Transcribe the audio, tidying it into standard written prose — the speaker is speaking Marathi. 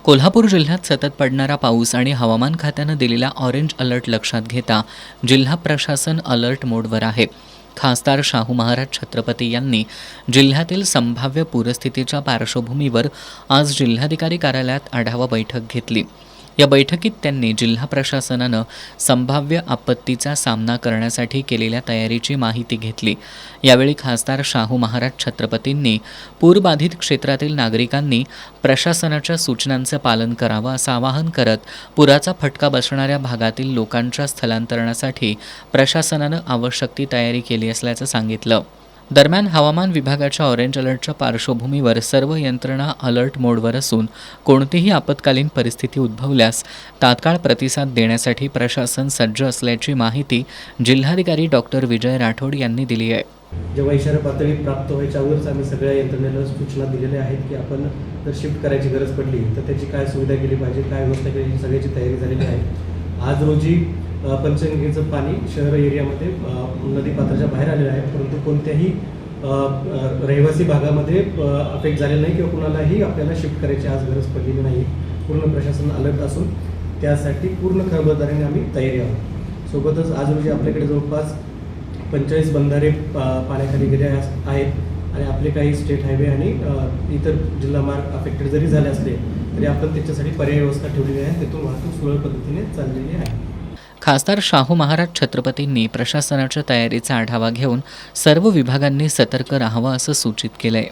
कोल्हापूर जिल्ह्यात सतत पडणारा पाऊस आणि हवामान खात्यानं दिलेला ऑरेंज अलर्ट लक्षात घेता जिल्हा प्रशासन अलर्ट मोडवर आहे. खासदार शाहू महाराज छत्रपती यांनी जिल्ह्यातील संभाव्य पूरस्थितीच्या पार्श्वभूमीवर आज जिल्हाधिकारी कार्यालयात आढावा बैठक घेतली. या बैठकीत त्यांनी जिल्हा प्रशासनानं संभाव्य आपत्तीचा सामना करण्यासाठी केलेल्या तयारीची माहिती घेतली. यावेळी खासदार शाहू महाराज छत्रपतींनी पूरबाधित क्षेत्रातील नागरिकांनी प्रशासनाच्या सूचनांचं पालन करावं असं आवाहन करत पुराचा फटका बसणाऱ्या भागातील लोकांच्या स्थलांतरणासाठी प्रशासनानं आवश्यक ती तयारी केली असल्याचं सांगितलं. दरम्यान हवामान विभागाच्या ऑरेंज अलर्टच्या पार्श्वभूमीवर सर्व यंत्रणा अलर्ट मोडवर असून कोणतीही आपत्कालीन परिस्थिती उद्भवल्यास तात्काळ प्रतिसाद देण्यासाठी प्रशासन सज्ज असल्याची माहिती जिल्हाधिकारी डॉक्टर विजय राठोड यांनी दिली आहे. जेव्हा इशारा पातळी प्राप्त व्हायच्या अगोदरच आम्ही सगळ्या यंत्रणेला सूचना दिलेल्या आहेत की आपण जर शिफ्ट करायची गरज पडली तर त्याची काय सुविधा केली पाहिजे, काय व्यवस्था केली, सगळ्याची तयारी झालेली आहे. आज रोजी पंचगंगेचं पाणी शहर एरियामध्ये नदीपात्राच्या बाहेर आलेलं आहे, परंतु कोणत्याही रहिवासी भागामध्ये अफेक्ट झालेलं नाही किंवा कुणालाही आपल्याला शिफ्ट करायची आज गरज पडलेली नाही. पूर्ण प्रशासन अलर्ट असून त्यासाठी पूर्ण खबरदारीने आम्ही तयारी आहोत. सोबतच आज रोजी आपल्याकडे जवळपास 45 बंधारे पाण्याखाली गेले आहेत आणि आपले काही स्टेट हायवे आणि इतर जिल्हा मार्ग अफेक्टेड जरी झाले असले तरी आपण त्याच्यासाठी पर्यायी व्यवस्था ठेवलेली आहे. त्यातून वाहतूक सुरळीत पद्धतीने चाललेली आहे. खासदार शाहू महाराज छत्रपतींनी प्रशासनाच्या तयारीचा आढावा घेऊन सर्व विभागांनी सतर्क राहावं असं सूचित केलंय.